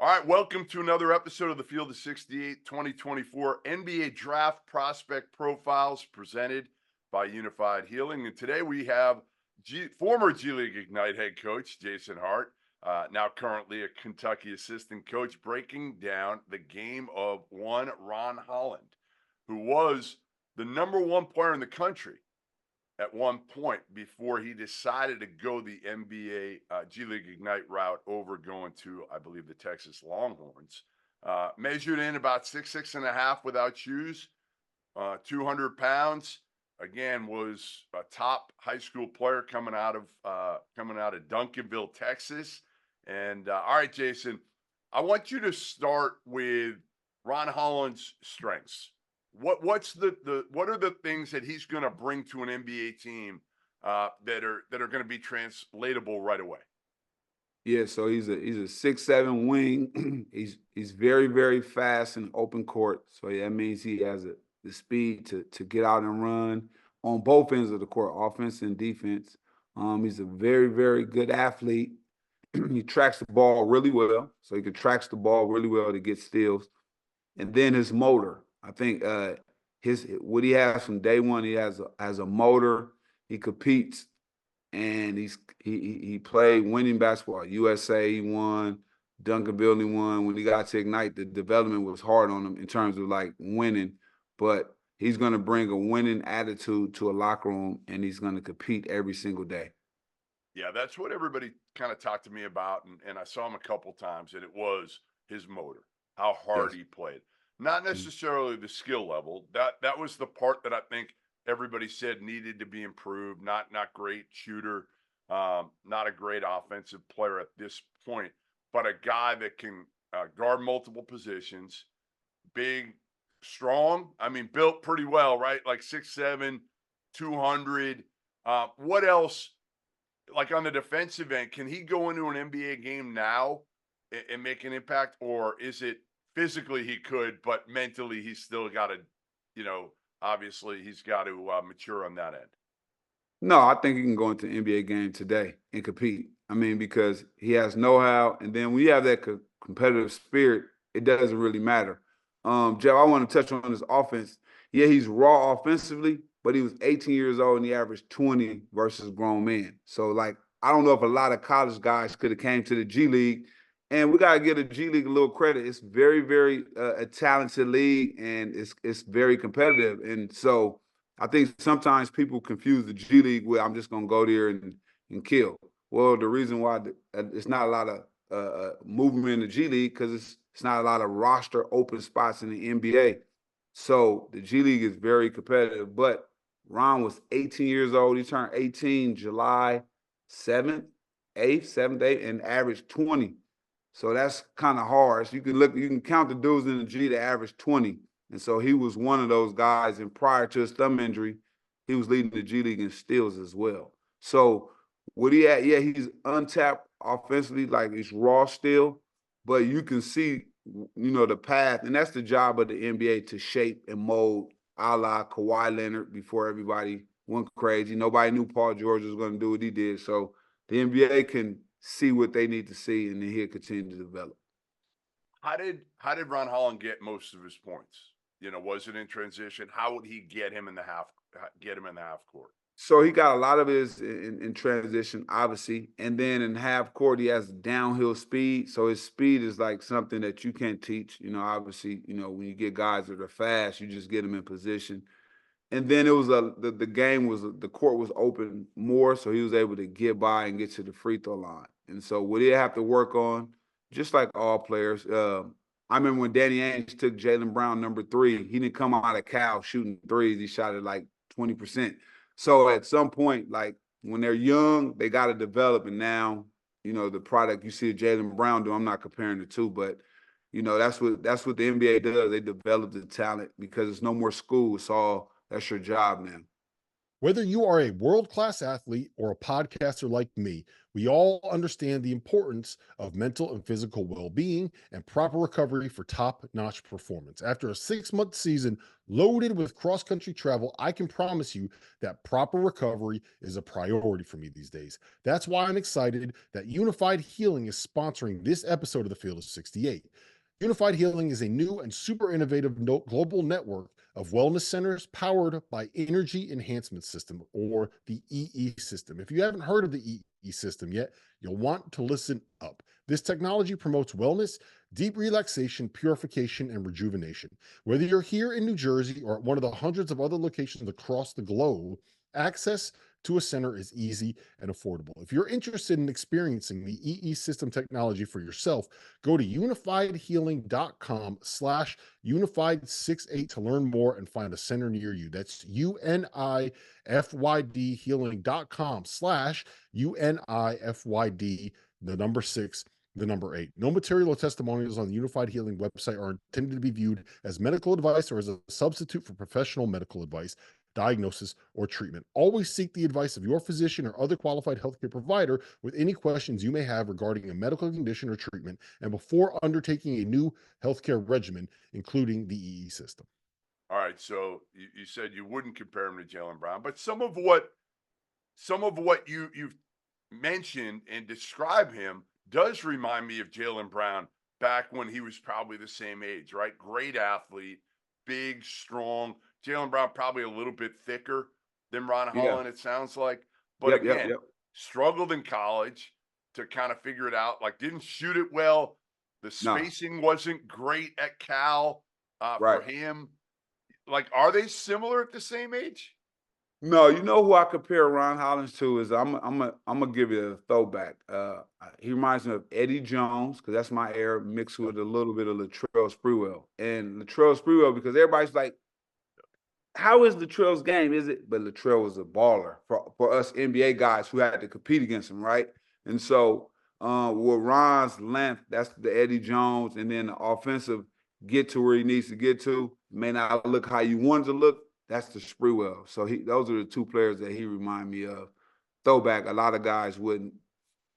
All right, welcome to another episode of the Field of 68 2024 NBA Draft Prospect Profiles presented by Unified Healing. And today we have former G League Ignite head coach Jason Hart, now currently a Kentucky assistant coach, breaking down the game of one Ron Holland, who was the #1 player in the country at one point before he decided to go the NBA G League Ignite route over going to, I believe, the Texas Longhorns. Measured in about 6'6.5" without shoes, 200 pounds. Again, was a top high school player coming out of Duncanville, Texas. And all right, Jason, I want you to start with Ron Holland's strengths. What are the things that he's going to bring to an NBA team that are going to be translatable right away? Yeah, so he's a 6'7" wing. he's very, very fast in open court. So that means he has the speed to get out and run on both ends of the court, offense and defense. He's a very, very good athlete. He tracks the ball really well. So he can tracks the ball really well to get steals. And then his motor. I think what he has from day one, he has a motor. He competes, and he played winning basketball. USA he won, Duncanville he won. When he got to Ignite, the development was hard on him in terms of like winning, but he's going to bring a winning attitude to a locker room, and he's going to compete every single day. Yeah, that's what everybody kind of talked to me about, and I saw him a couple times, and it was his motor, how hard Yes. he played. Not necessarily the skill level. That was the part that I think everybody said needed to be improved. Not great shooter, not a great offensive player at this point, but a guy that can guard multiple positions, big, strong. I mean, built pretty well, right? Like 6'7", 200. What else? Like on the defensive end, can he go into an NBA game now and make an impact, or is it physically he could, but mentally he's still got to, obviously he's got to mature on that end? No, I think he can go into the NBA game today and compete. I mean, because he has know-how, and then when you have that competitive spirit, it doesn't really matter. Jeff, I want to touch on his offense. Yeah, he's raw offensively, but he was 18 years old and he averaged 20 versus grown men. So, like, I don't know if a lot of college guys could have came to the G League, and we gotta give the G League a little credit. It's very, very a talented league, and it's very competitive, and so. I think sometimes people confuse the G League with I'm just gonna go there and kill. Well, the reason why it's not a lot of movement in the G League because it's not a lot of roster open spots in the NBA. So the G League is very competitive. But Ron was 18 years old. He turned 18 July 7th, 8th, 7th, 8th, and averaged 20. So that's kind of hard. So you can count the dudes in the G that average 20. And so he was one of those guys. And prior to his thumb injury, he was leading the G League in steals as well. So what he at? Yeah, he's untapped offensively, like he's raw still, but you can see, the path, and that's the job of the NBA to shape and mold, a la Kawhi Leonard before everybody went crazy. Nobody knew Paul George was going to do what he did. So the NBA can see what they need to see, and then he'll continue to develop. How did Ron Holland get most of his points? Was it in transition? How would he get him in the half court? So he got a lot of his in transition, obviously, and then in half court he has downhill speed. So his speed is like something that you can't teach. Obviously, when you get guys that are fast, you just get them in position. And then it was the court was open more, so he was able to get by and get to the free throw line. And so what he have to work on, just like all players. I remember when Danny Ainge took Jaylen Brown #3, he didn't come out of Cal shooting threes. He shot at like 20%. So at some point, like when they're young, they got to develop. And now, the product you see Jaylen Brown do, I'm not comparing the two, but that's what the NBA does. They develop the talent because it's no more school. That's your job now. Whether you are a world-class athlete or a podcaster like me, we all understand the importance of mental and physical well-being and proper recovery for top-notch performance. After a 6-month season loaded with cross-country travel, I can promise you that proper recovery is a priority for me these days. That's why I'm excited that Unified Healing is sponsoring this episode of the Field of 68. Unified Healing is a new and super innovative global network of wellness centers powered by Energy Enhancement System, or the EE system. If you haven't heard of the EE system yet, you'll want to listen up. This technology promotes wellness, deep relaxation, purification, and rejuvenation. Whether you're here in New Jersey or at one of the hundreds of other locations across the globe, access to a center is easy and affordable. If you're interested in experiencing the EE system technology for yourself, go to unifiedhealing.com/unified68 to learn more and find a center near you. That's UNIFYD healing.com/UNIFYD, the number 6, the number 8. No material or testimonials on the Unified Healing website are intended to be viewed as medical advice or as a substitute for professional medical advice, diagnosis, or treatment. Always seek the advice of your physician or other qualified healthcare provider with any questions you may have regarding a medical condition or treatment, and before undertaking a new healthcare regimen, including the EE system. All right, so you said you wouldn't compare him to Jaylen Brown, but some of what you've mentioned and describe him does remind me of Jaylen Brown back when he was probably the same age, right? Great athlete, big, strong. Jaylen Brown probably a little bit thicker than Ron Yeah. Holland, it sounds like. But Yep, again, yep. struggled in college to kind of figure it out. Like, didn't shoot it well. The No. spacing wasn't great at Cal for Right. him. Like, are they similar at the same age? No, you know who I compare Ron Holland to is I'm gonna give you a throwback. He reminds me of Eddie Jones, because that's my era, mixed with a little bit of Latrell Sprewell. And Latrell Sprewell, because everybody's like, how is Latrell's game? Is it? But Latrell was a baller for us NBA guys who had to compete against him, right? And so with Ron's length, that's the Eddie Jones, and then the offensive get to where he needs to get to, may not look how you want it to look. That's the Sprewell. So those are the two players that he remind me of. Throwback. A lot of guys wouldn't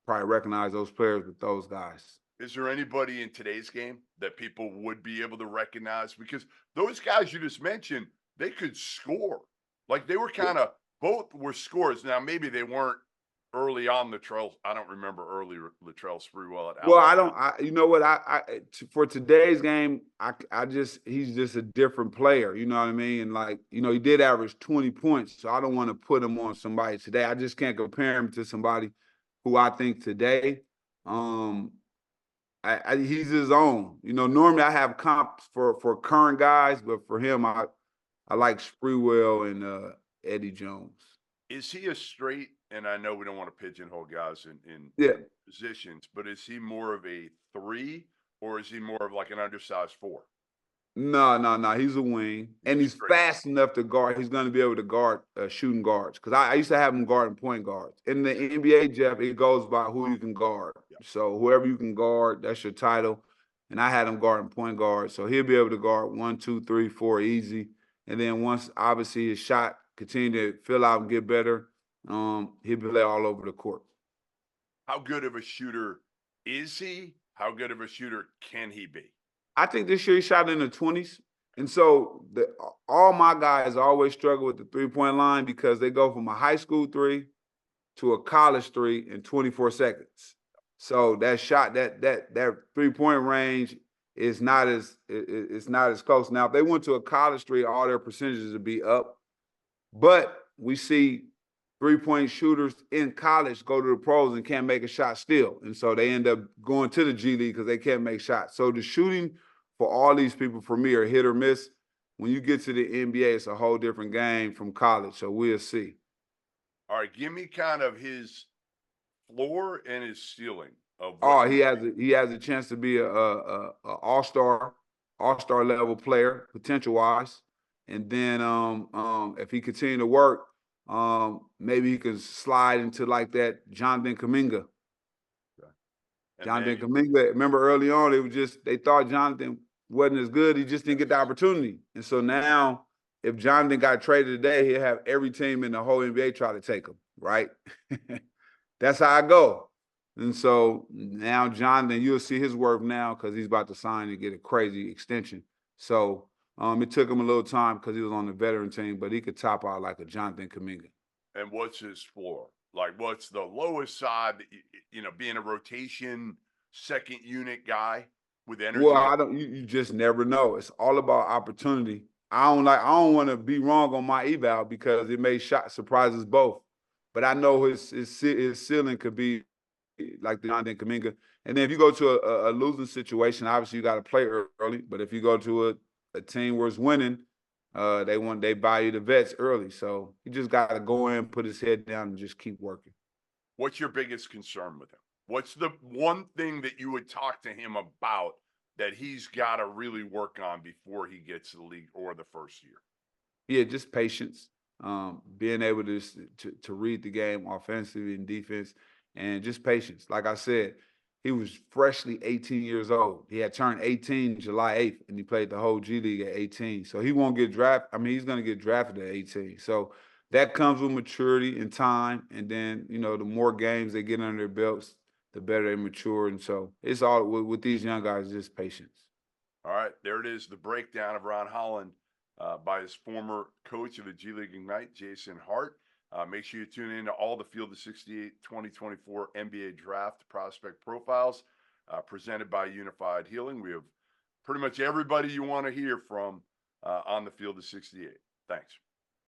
probably recognize those players with those guys. Is there anybody in today's game that people would be able to recognize? Because those guys you just mentioned, they could score. Like, they were kind of, both were scores. Now, maybe they weren't early on Latrell. I don't remember early Latrell Sprewell at Well, Alabama. you know what? For today's game, he's just a different player. You know what I mean? And like, you know, he did average 20 points. So I don't want to put him on somebody today. I just can't compare him to somebody who I think today, he's his own. You know, normally I have comps for current guys, but for him, I like Sprewell and Eddie Jones. Is he a straight, and I know we don't want to pigeonhole guys in positions, but is he more of a 3 or is he more of like an undersized 4? No. He's a wing, and he's fast enough to guard. He's going to be able to guard shooting guards, because I used to have him guarding point guards. In the NBA, Jeff, it goes by who you can guard. Yeah. So whoever you can guard, that's your title. And I had him guarding point guard, so he'll be able to guard 1, 2, 3, 4 easy. And then once obviously his shot continue to fill out and get better, he'll play all over the court. How good of a shooter is he? How good of a shooter can he be? I think this year he shot in the 20s. And so all my guys always struggle with the three-point line, because they go from a high school 3 to a college 3 in 24 seconds. So that shot, that three-point range is not as close. Now, if they went to a college 3, all their percentages would be up. But we see three-point shooters in college go to the pros and can't make a shot still. And so they end up going to the G League because they can't make shots. So the shooting for all these people, for me, are hit or miss. When you get to the NBA, it's a whole different game from college. So we'll see. All right, give me kind of his floor and his ceiling. He has a chance to be a all-star level player, potential-wise. And then if he continue to work, maybe he can slide into like that Jonathan Kuminga. Okay. Jonathan Kuminga, remember early on, they thought Jonathan wasn't as good. He just didn't get the opportunity. And so now if Jonathan got traded today, he'll have every team in the whole NBA try to take him, right? That's how I go. And so now Jonathan, you'll see his worth now because he's about to sign and get a crazy extension. So it took him a little time because he was on the veteran team, but he could top out like a Jonathan Kuminga. And what's his floor? Like, what's the lowest side that you know, being a rotation second unit guy with energy? Well, you just never know. It's all about opportunity. I don't want to be wrong on my eval because it may surprise us both. But I know his ceiling could be like the Jonathan Kuminga. And then if you go to a losing situation, obviously you got to play early. But if you go to a team where it's winning, they buy you the vets early. So you just got to go in, put his head down, and just keep working. What's your biggest concern with him? What's the one thing that you would talk to him about that he's got to really work on before he gets to the league or the first year? Yeah, just patience, being able to read the game offensively and defense, and just patience. Like I said, he was freshly 18 years old. He had turned 18 July 8th, and he played the whole G League at 18. So he won't get drafted. I mean, he's going to get drafted at 18. So that comes with maturity and time. And then, you know, the more games they get under their belts, the better they mature. And so it's all with these young guys, just patience. All right, there it is, the breakdown of Ron Holland by his former coach of the G League Ignite, Jason Hart. Make sure you tune in to all the Field of 68 2024 NBA Draft Prospect Profiles presented by Unified Healing. We have pretty much everybody you want to hear from on the Field of 68. Thanks.